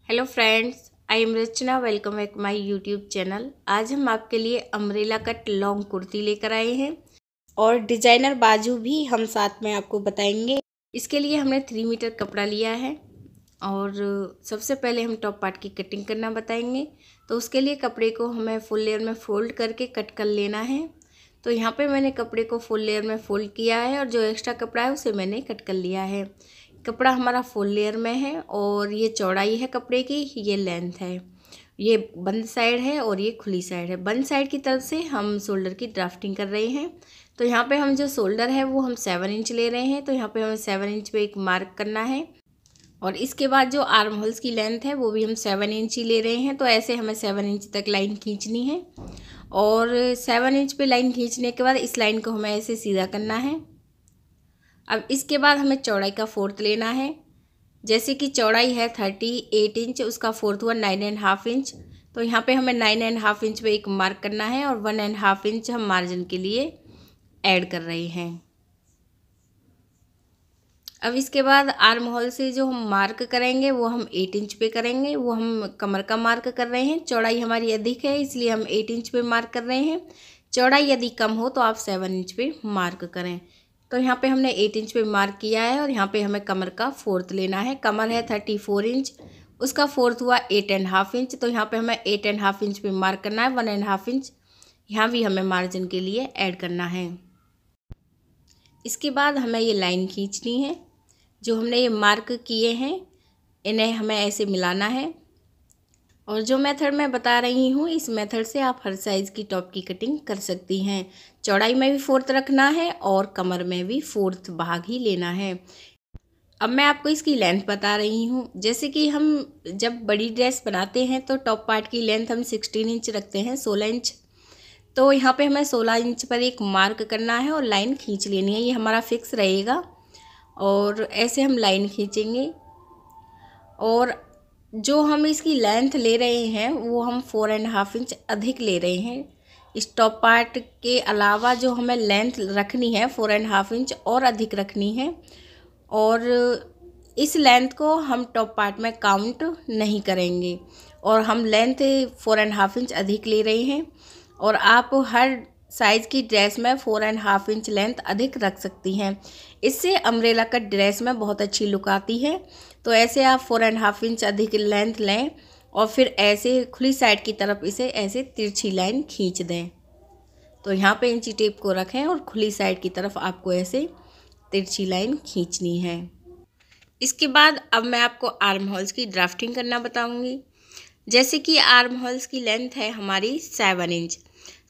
Hello friends, I am Rachna. Welcome back my YouTube channel. आज हम आपके लिए अम्ब्रेला कट लॉन्ग कुर्ती लेकर आए हैं और डिजाइनर बाजू भी हम साथ में आपको बताएंगे। इसके लिए हमने 3 मीटर कपड़ा लिया है और सबसे पहले हम टॉप पार्ट की कटिंग करना बताएंगे। तो उसके लिए कपड़े को हमें फुल लेयर में फोल्ड करके कट कर लेना है। तो यहाँ पे मैंने कपड़े को फुल लेयर में फोल्ड किया है और जो एक्स्ट्रा कपड़ा है उसे मैंने कट कर लिया है। कपड़ा हमारा फुल लेयर में है और ये चौड़ाई है कपड़े की, ये लेंथ है, ये बंद साइड है और ये खुली साइड है। बंद साइड की तरफ से हम शोल्डर की ड्राफ्टिंग कर रहे हैं। तो यहाँ पे हम जो शोल्डर है वो हम 7 इंच ले रहे हैं। तो यहाँ पे हमें 7 इंच पे एक मार्क करना है और इसके बाद जो आर्म होल्स की लेंथ है वो भी हम 7 इंच ही ले रहे हैं। तो ऐसे हमें 7 इंच तक लाइन खींचनी है और 7 इंच पे लाइन खींचने के बाद इस लाइन को हमें ऐसे सीधा करना है। अब इसके बाद हमें चौड़ाई का फोर्थ लेना है। जैसे कि चौड़ाई है 38 इंच, उसका फोर्थ हुआ 9.5 इंच। तो यहाँ पे हमें 9.5 इंच पे एक मार्क करना है और 1.5 इंच हम मार्जिन के लिए ऐड कर रहे हैं। अब इसके बाद आर्म होल से जो हम मार्क करेंगे वो हम 8 इंच पे करेंगे। वो हम कमर का मार्क कर रहे हैं। चौड़ाई हमारी अधिक है इसलिए हम 8 इंच पे मार्क कर रहे हैं। चौड़ाई यदि कम हो तो आप 7 इंच पे मार्क करें। तो यहाँ पे हमने 8 इंच पे मार्क किया है और यहाँ पे हमें कमर का फोर्थ लेना है। कमर है 34 इंच, उसका फोर्थ हुआ 8.5 इंच। तो यहाँ पे हमें 8.5 इंच पे मार्क करना है। 1.5 इंच यहाँ भी हमें मार्जिन के लिए ऐड करना है। इसके बाद हमें ये लाइन खींचनी है। जो हमने ये मार्क किए हैं इन्हें हमें ऐसे मिलाना है और जो मेथड मैं बता रही हूँ इस मेथड से आप हर साइज़ की टॉप की कटिंग कर सकती हैं। चौड़ाई में भी फोर्थ रखना है और कमर में भी फोर्थ भाग ही लेना है। अब मैं आपको इसकी लेंथ बता रही हूँ। जैसे कि हम जब बड़ी ड्रेस बनाते हैं तो टॉप पार्ट की लेंथ हम 16 इंच रखते हैं, 16 इंच। तो यहाँ पे हमें 16 इंच पर एक मार्क करना है और लाइन खींच लेनी है। ये हमारा फिक्स रहेगा और ऐसे हम लाइन खींचेंगे और जो हम इसकी लेंथ ले रहे हैं वो हम 4.5 इंच अधिक ले रहे हैं। इस टॉप पार्ट के अलावा जो हमें लेंथ रखनी है 4.5 इंच और अधिक रखनी है और इस लेंथ को हम टॉप पार्ट में काउंट नहीं करेंगे और हम लेंथ 4.5 इंच अधिक ले रहे हैं और आप हर साइज़ की ड्रेस में 4.5 इंच लेंथ अधिक रख सकती हैं। इससे अम्ब्रेला कट ड्रेस में बहुत अच्छी लुक आती है। तो ऐसे आप 4.5 इंच अधिक लेंथ लें और फिर ऐसे खुली साइड की तरफ इसे ऐसे तिरछी लाइन खींच दें। तो यहाँ पे इंची टेप को रखें और खुली साइड की तरफ आपको ऐसे तिरछी लाइन खींचनी है। इसके बाद अब मैं आपको आर्म होल्स की ड्राफ्टिंग करना बताऊँगी। जैसे कि आर्म होल्स की लेंथ है हमारी 7 इंच,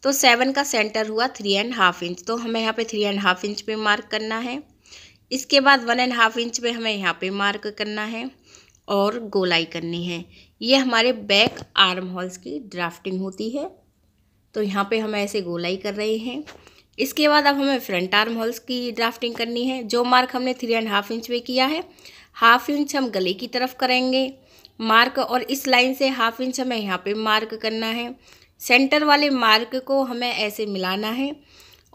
तो 7 का सेंटर हुआ 3.5 इंच। तो हमें यहाँ पे 3.5 इंच पे मार्क करना है। इसके बाद 1.5 इंच पे हमें यहाँ पे मार्क करना है और गोलाई करनी है। ये हमारे बैक आर्म होल्स की ड्राफ्टिंग होती है। तो यहाँ पे हम ऐसे गोलाई कर रहे हैं। इसके बाद अब हमें फ्रंट आर्म होल्स की ड्राफ्टिंग करनी है। जो मार्क हमने 3.5 इंच पे किया है, 1/2 इंच हम गले की तरफ करेंगे मार्क और इस लाइन से 1/2 इंच हमें यहाँ पे मार्क करना है। सेंटर वाले मार्क को हमें ऐसे मिलाना है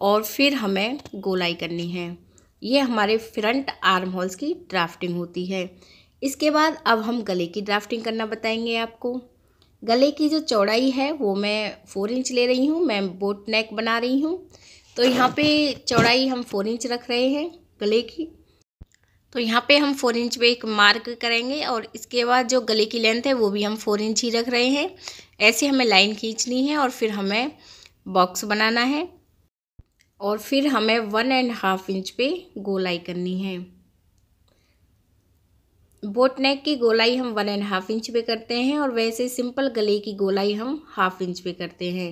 और फिर हमें गोलाई करनी है। ये हमारे फ्रंट आर्म होल्स की ड्राफ्टिंग होती है। इसके बाद अब हम गले की ड्राफ्टिंग करना बताएंगे आपको। गले की जो चौड़ाई है वो मैं 4 इंच ले रही हूँ। मैं बोट नेक बना रही हूँ तो यहाँ पे चौड़ाई हम 4 इंच रख रहे हैं गले की। तो यहाँ पे हम 4 इंच पे एक मार्क करेंगे और इसके बाद जो गले की लेंथ है वो भी हम 4 इंच ही रख रहे हैं। ऐसे हमें लाइन खींचनी है और फिर हमें बॉक्स बनाना है और फिर हमें 1.5 इंच पे गोलाई करनी है। बोट नेक की गोलाई हम 1.5 इंच पे करते हैं और वैसे सिंपल गले की गोलाई हम 1/2 इंच पे करते हैं।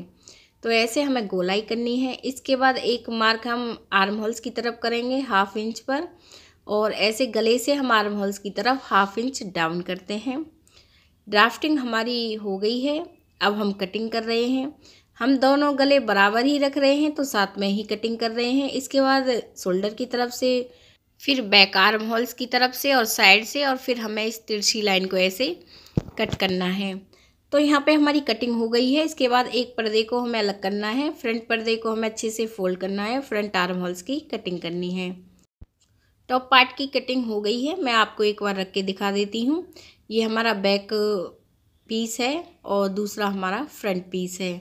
तो ऐसे हमें गोलाई करनी है। इसके बाद एक मार्क हम आर्म होल्स की तरफ करेंगे 1/2 इंच पर और ऐसे गले से हम आर्म होल्स की तरफ 1/2 इंच डाउन करते हैं। ड्राफ्टिंग हमारी हो गई है। अब हम कटिंग कर रहे हैं। हम दोनों गले बराबर ही रख रहे हैं तो साथ में ही कटिंग कर रहे हैं। इसके बाद शोल्डर की तरफ से, फिर बैक आर्म होल्स की तरफ से और साइड से और फिर हमें इस तिरछी लाइन को ऐसे कट करना है। तो यहाँ पे हमारी कटिंग हो गई है। इसके बाद एक पर्दे को हमें अलग करना है। फ्रंट पर्दे को हमें अच्छे से फोल्ड करना है। फ्रंट आर्म होल्स की कटिंग करनी है। टॉप पार्ट की कटिंग हो गई है। मैं आपको एक बार रख के दिखा देती हूँ। ये हमारा बैक पीस है और दूसरा हमारा फ्रंट पीस है।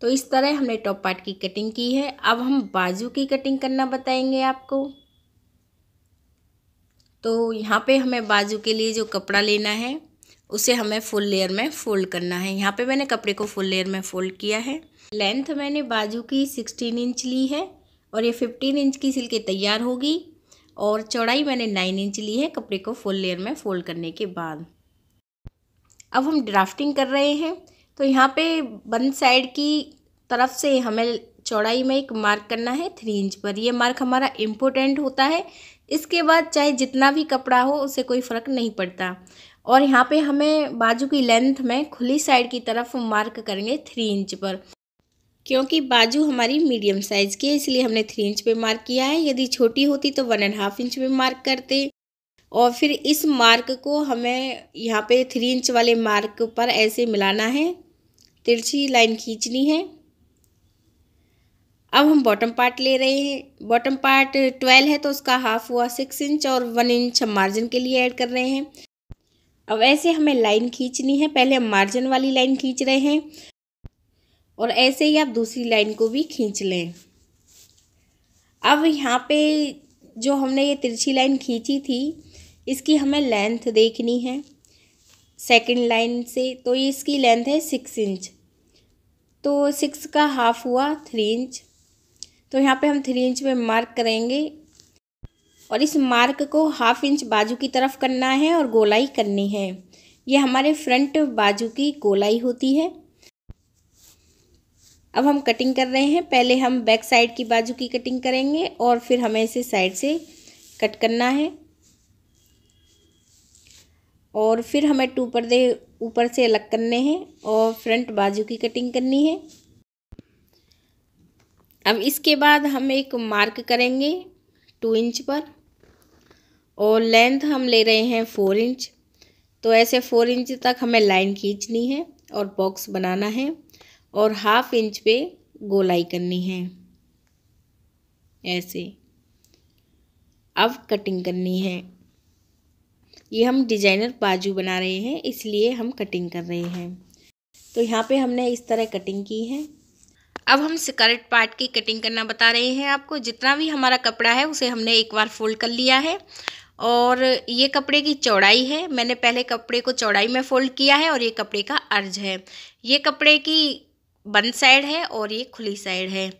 तो इस तरह हमने टॉप पार्ट की कटिंग की है। अब हम बाजू की कटिंग करना बताएंगे आपको। तो यहाँ पे हमें बाजू के लिए जो कपड़ा लेना है उसे हमें फुल लेयर में फ़ोल्ड करना है। यहाँ पे मैंने कपड़े को फुल लेयर में फ़ोल्ड किया है। लेंथ मैंने बाजू की 16 इंच ली है और ये 15 इंच की सिल के तैयार होगी। और चौड़ाई मैंने 9 इंच ली है कपड़े को फुल लेयर में फ़ोल्ड करने के बाद। अब हम ड्राफ्टिंग कर रहे हैं। तो यहाँ पे बंद साइड की तरफ से हमें चौड़ाई में एक मार्क करना है 3 इंच पर। ये मार्क हमारा इम्पोर्टेंट होता है। इसके बाद चाहे जितना भी कपड़ा हो उससे कोई फ़र्क नहीं पड़ता। और यहाँ पे हमें बाजू की लेंथ में खुली साइड की तरफ मार्क करेंगे 3 इंच पर, क्योंकि बाजू हमारी मीडियम साइज़ की है इसलिए हमने 3 इंच पे मार्क किया है। यदि छोटी होती तो 1.5 इंच पे मार्क करते। और फिर इस मार्क को हमें यहाँ पे 3 इंच वाले मार्क पर ऐसे मिलाना है, तिरछी लाइन खींचनी है। अब हम बॉटम पार्ट ले रहे हैं। बॉटम पार्ट 12 है तो उसका हाफ हुआ 6 इंच और 1 इंच हम मार्जिन के लिए ऐड कर रहे हैं। अब ऐसे हमें लाइन खींचनी है। पहले हम मार्जिन वाली लाइन खींच रहे हैं और ऐसे ही आप दूसरी लाइन को भी खींच लें। अब यहाँ पे जो हमने ये तिरछी लाइन खींची थी इसकी हमें लेंथ देखनी है सेकंड लाइन से। तो ये इसकी लेंथ है 6 इंच, तो 6 का हाफ हुआ 3 इंच। तो यहाँ पे हम 3 इंच में मार्क करेंगे और इस मार्क को हाफ इंच बाजू की तरफ करना है और गोलाई करनी है। ये हमारे फ्रंट बाजू की गोलाई होती है। अब हम कटिंग कर रहे हैं। पहले हम बैक साइड की बाजू की कटिंग करेंगे और फिर हमें इसे साइड से कट करना है और फिर हमें 2 पर्दे ऊपर से अलग करने हैं और फ्रंट बाजू की कटिंग करनी है। अब इसके बाद हम एक मार्क करेंगे 2 इंच पर और लेंथ हम ले रहे हैं 4 इंच। तो ऐसे 4 इंच तक हमें लाइन खींचनी है और बॉक्स बनाना है और हाफ इंच पे गोलाई करनी है ऐसे। अब कटिंग करनी है। ये हम डिजाइनर बाजू बना रहे हैं इसलिए हम कटिंग कर रहे हैं। तो यहाँ पे हमने इस तरह कटिंग की है। अब हम स्कर्ट पार्ट की कटिंग करना बता रहे हैं आपको। जितना भी हमारा कपड़ा है उसे हमने एक बार फोल्ड कर लिया है और ये कपड़े की चौड़ाई है। मैंने पहले कपड़े को चौड़ाई में फोल्ड किया है और ये कपड़े का अर्ज है। ये कपड़े की बंद साइड है और ये खुली साइड है।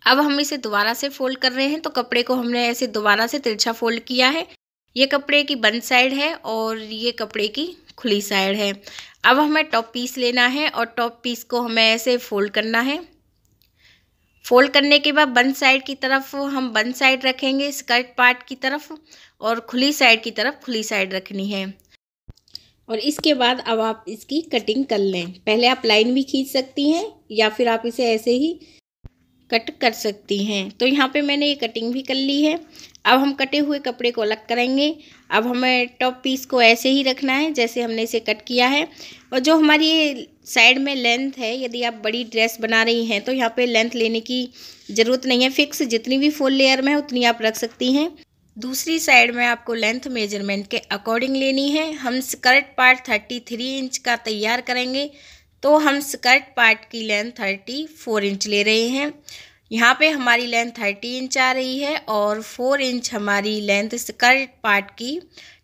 अब हम इसे दोबारा से फोल्ड कर रहे हैं। तो कपड़े को हमने ऐसे दोबारा से तिरछा फोल्ड किया है। ये कपड़े की बंद साइड है और ये कपड़े की खुली साइड है। अब हमें टॉप पीस लेना है और टॉप पीस को हमें ऐसे फोल्ड करना है। फोल्ड करने के बाद बंद साइड की तरफ हम बंद साइड रखेंगे स्कर्ट पार्ट की तरफ और खुली साइड की तरफ खुली साइड रखनी है। और इसके बाद अब आप इसकी कटिंग कर लें। पहले आप लाइन भी खींच सकती हैं या फिर आप इसे ऐसे ही कट कर सकती हैं। तो यहाँ पे मैंने ये कटिंग भी कर ली है। अब हम कटे हुए कपड़े को अलग करेंगे। अब हमें टॉप पीस को ऐसे ही रखना है जैसे हमने इसे कट किया है। और जो हमारी ये साइड में लेंथ है, यदि आप बड़ी ड्रेस बना रही हैं तो यहाँ पे लेंथ लेने की ज़रूरत नहीं है। फिक्स जितनी भी फुल लेयर में है उतनी आप रख सकती हैं। दूसरी साइड में आपको लेंथ मेजरमेंट के अकॉर्डिंग लेनी है। हम स्कर्ट पार्ट 33 इंच का तैयार करेंगे तो हम स्कर्ट पार्ट की लेंथ 34 इंच ले रहे हैं। यहाँ पे हमारी लेंथ 30 इंच आ रही है और 4 इंच हमारी लेंथ स्कर्ट पार्ट की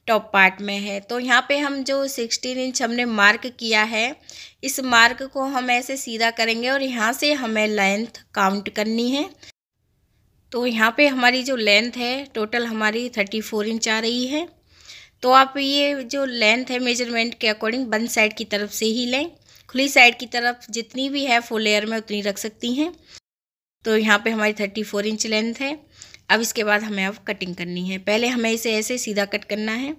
टॉप पार्ट में है। तो यहाँ पे हम जो 16 इंच हमने मार्क किया है इस मार्क को हम ऐसे सीधा करेंगे और यहाँ से हमें लेंथ काउंट करनी है। तो यहाँ पे हमारी जो लेंथ है टोटल हमारी 34 इंच आ रही है। तो आप ये जो लेंथ है मेजरमेंट के अकॉर्डिंग बंद साइड की तरफ से ही लें। खुली साइड की तरफ जितनी भी है फुल लेयर में उतनी रख सकती हैं। तो यहाँ पे हमारी 34 इंच लेंथ है। अब इसके बाद हमें अब कटिंग करनी है। पहले हमें इसे ऐसे सीधा कट करना है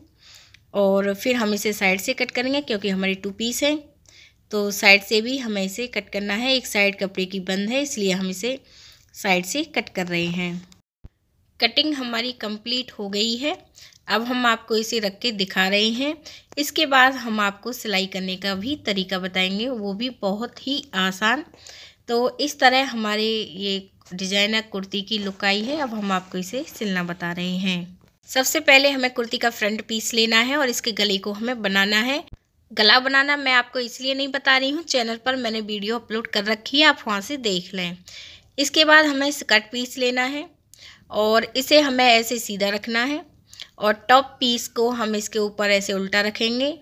और फिर हम इसे साइड से कट करेंगे क्योंकि हमारी 2 पीस है। तो साइड से भी हमें इसे कट करना है। एक साइड कपड़े की बंद है इसलिए हम इसे साइड से कट कर रहे हैं। कटिंग हमारी कंप्लीट हो गई है। अब हम आपको इसे रख के दिखा रहे हैं। इसके बाद हम आपको सिलाई करने का भी तरीका बताएंगे, वो भी बहुत ही आसान। तो इस तरह हमारे ये डिजाइनर कुर्ती की लुक आई है। अब हम आपको इसे सिलना बता रहे हैं। सबसे पहले हमें कुर्ती का फ्रंट पीस लेना है और इसके गले को हमें बनाना है। गला बनाना मैं आपको इसलिए नहीं बता रही हूँ, चैनल पर मैंने वीडियो अपलोड कर रखी है, आप वहाँ से देख लें। इसके बाद हमें स्कर्ट पीस लेना है और इसे हमें ऐसे सीधा रखना है और टॉप पीस को हम इसके ऊपर ऐसे उल्टा रखेंगे,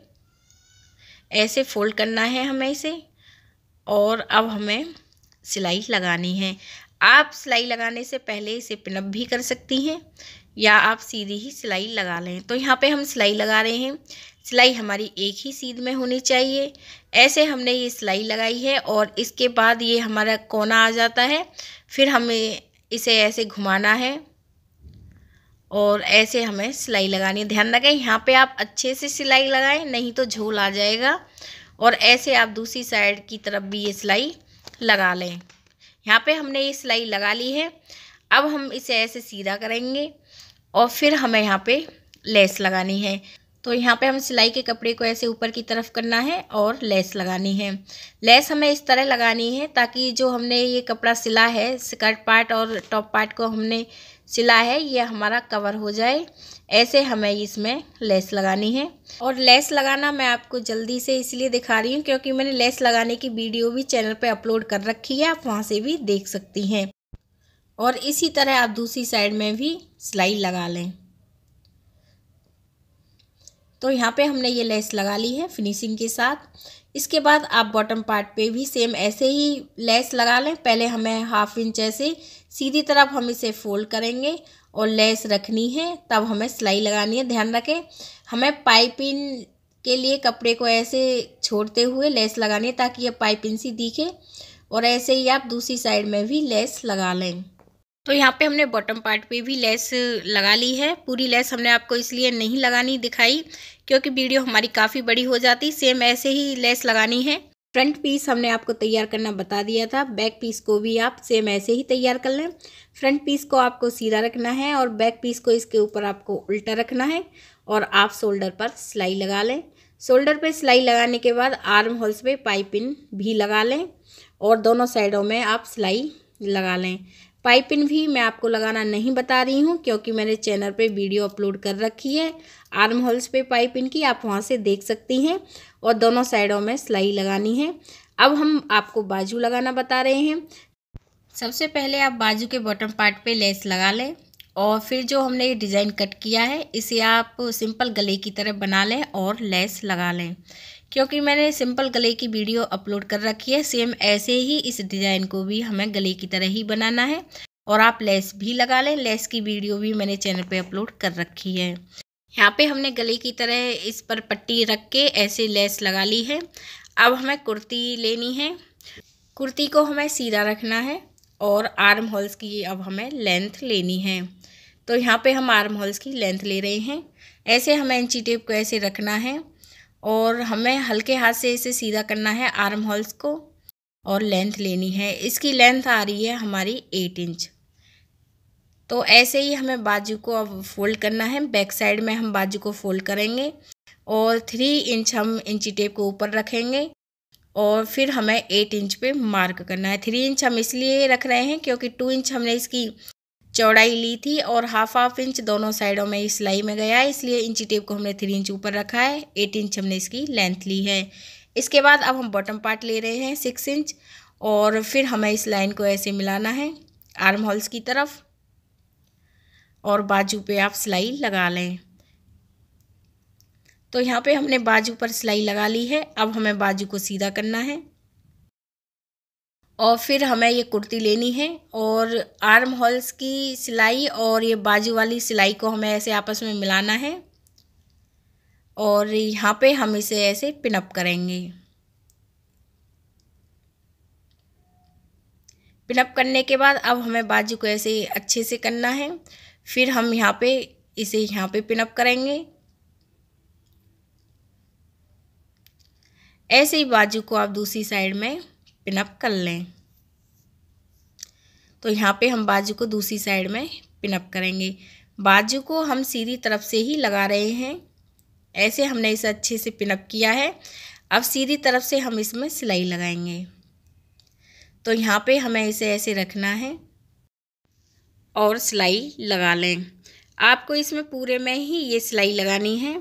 ऐसे फोल्ड करना है हमें इसे। और अब हमें सिलाई लगानी है। आप सिलाई लगाने से पहले इसे पिनअप भी कर सकती हैं या आप सीधी ही सिलाई लगा लें। तो यहाँ पे हम सिलाई लगा रहे हैं। सिलाई हमारी एक ही सीध में होनी चाहिए। ऐसे हमने ये सिलाई लगाई है और इसके बाद ये हमारा कोना आ जाता है। फिर हमें इसे ऐसे घुमाना है और ऐसे हमें सिलाई लगानी है। ध्यान रखें यहाँ पे आप अच्छे से सिलाई लगाएं, नहीं तो झोल आ जाएगा। और ऐसे आप दूसरी साइड की तरफ भी ये सिलाई लगा लें। यहाँ पे हमने ये सिलाई लगा ली है। अब हम इसे ऐसे सीधा करेंगे और फिर हमें यहाँ पे लेस लगानी है। तो यहाँ पे हम सिलाई के कपड़े को ऐसे ऊपर की तरफ करना है और लेस लगानी है। लेस हमें इस तरह लगानी है ताकि जो हमने ये कपड़ा सिला है, स्कर्ट पार्ट और टॉप पार्ट को हमने सिला है, ये हमारा कवर हो जाए। ऐसे हमें इसमें लेस लगानी है। और लेस लगाना मैं आपको जल्दी से इसलिए दिखा रही हूँ क्योंकि मैंने लेस लगाने की वीडियो भी चैनल पे अपलोड कर रखी है, आप वहाँ से भी देख सकती हैं। और इसी तरह आप दूसरी साइड में भी सिलाई लगा लें। तो यहाँ पे हमने ये लेस लगा ली है फिनिशिंग के साथ। इसके बाद आप बॉटम पार्ट पे भी सेम ऐसे ही लेस लगा लें। पहले हमें 1/2 इंच ऐसे सीधी तरफ हम इसे फोल्ड करेंगे और लेस रखनी है, तब हमें सिलाई लगानी है। ध्यान रखें हमें पाइपिंग के लिए कपड़े को ऐसे छोड़ते हुए लेस लगानी है ताकि ये पाइपिंग सी दिखे। और ऐसे ही आप दूसरी साइड में भी लेस लगा लें। तो यहाँ पे हमने बॉटम पार्ट पे भी लेस लगा ली है। पूरी लेस हमने आपको इसलिए नहीं लगानी दिखाई क्योंकि वीडियो हमारी काफ़ी बड़ी हो जाती। सेम ऐसे ही लेस लगानी है। फ्रंट पीस हमने आपको तैयार करना बता दिया था, बैक पीस को भी आप सेम ऐसे ही तैयार कर लें। फ्रंट पीस को आपको सीधा रखना है और बैक पीस को इसके ऊपर आपको उल्टा रखना है और आप शोल्डर पर सिलाई लगा लें। शोल्डर पर सिलाई लगाने के बाद आर्म होल्स पे पाइपिंग भी लगा लें और दोनों साइडों में आप सिलाई लगा लें। पाइपिंग भी मैं आपको लगाना नहीं बता रही हूँ क्योंकि मैंने चैनल पे वीडियो अपलोड कर रखी है आर्म होल्स पे पाइपिंग की, आप वहाँ से देख सकती हैं। और दोनों साइडों में सिलाई लगानी है। अब हम आपको बाजू लगाना बता रहे हैं। सबसे पहले आप बाजू के बॉटम पार्ट पे लेस लगा लें और फिर जो हमने ये डिज़ाइन कट किया है इसे आप सिंपल गले की तरह बना लें और लेस लगा लें। क्योंकि मैंने सिंपल गले की वीडियो अपलोड कर रखी है, सेम ऐसे ही इस डिज़ाइन को भी हमें गले की तरह ही बनाना है। और आप लेस भी लगा लें, लेस की वीडियो भी मैंने चैनल पे अपलोड कर रखी है। यहाँ पे हमने गले की तरह इस पर पट्टी रख के ऐसे लेस लगा ली है। अब हमें कुर्ती लेनी है। कुर्ती को हमें सीधा रखना है और आर्म होल्स की अब हमें लेंथ लेनी है। तो यहाँ पे हम आर्म होल्स की लेंथ ले रहे हैं। ऐसे हमें इंची टेप को ऐसे रखना है और हमें हल्के हाथ से इसे सीधा करना है आर्म होल्स को और लेंथ लेनी है। इसकी लेंथ आ रही है हमारी 8 इंच। तो ऐसे ही हमें बाजू को अब फोल्ड करना है। बैक साइड में हम बाजू को फोल्ड करेंगे और 3 इंच हम इंची टेप को ऊपर रखेंगे और फिर हमें 8 इंच पे मार्क करना है। 3 इंच हम इसलिए रख रहे हैं क्योंकि 2 इंच हमने इसकी चौड़ाई ली थी और हाफ इंच दोनों साइडों में इस सिलाई में गया है, इसलिए इंची टेप को हमने 3 इंच ऊपर रखा है। 8 इंच हमने इसकी लेंथ ली है। इसके बाद अब हम बॉटम पार्ट ले रहे हैं 6 इंच और फिर हमें इस लाइन को ऐसे मिलाना है आर्म होल्स की तरफ और बाजू पे आप सिलाई लगा लें। तो यहाँ पे हमने बाजू पर सिलाई लगा ली है। अब हमें बाजू को सीधा करना है और फिर हमें ये कुर्ती लेनी है और आर्म होल्स की सिलाई और ये बाजू वाली सिलाई को हमें ऐसे आपस में मिलाना है और यहाँ पे हम इसे ऐसे पिनअप करेंगे। पिनअप करने के बाद अब हमें बाजू को ऐसे अच्छे से करना है। फिर हम यहाँ पे इसे यहाँ पे पिनअप करेंगे। ऐसे ही बाजू को आप दूसरी साइड में पिनअप कर लें। तो यहाँ पे हम बाजू को दूसरी साइड में पिनअप करेंगे। बाजू को हम सीधी तरफ से ही लगा रहे हैं। ऐसे हमने इसे अच्छे से पिनअप किया है। अब सीधी तरफ से हम इसमें सिलाई लगाएंगे। तो यहाँ पे हमें इसे ऐसे रखना है और सिलाई लगा लें। आपको इसमें पूरे में ही ये सिलाई लगानी है।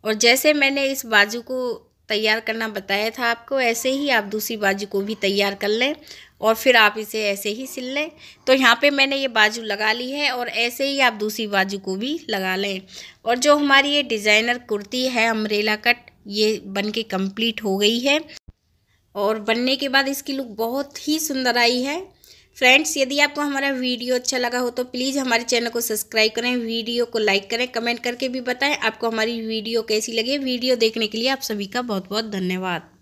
और जैसे मैंने इस बाजू को तैयार करना बताया था आपको, ऐसे ही आप दूसरी बाजू को भी तैयार कर लें और फिर आप इसे ऐसे ही सिल लें। तो यहाँ पे मैंने ये बाजू लगा ली है और ऐसे ही आप दूसरी बाजू को भी लगा लें। और जो हमारी ये डिज़ाइनर कुर्ती है अम्ब्रेला कट, ये बन के कंप्लीट हो गई है और बनने के बाद इसकी लुक बहुत ही सुंदर आई है। फ्रेंड्स, यदि आपको हमारा वीडियो अच्छा लगा हो तो प्लीज़ हमारे चैनल को सब्सक्राइब करें, वीडियो को लाइक करें, कमेंट करके भी बताएं आपको हमारी वीडियो कैसी लगी। वीडियो देखने के लिए आप सभी का बहुत बहुत धन्यवाद।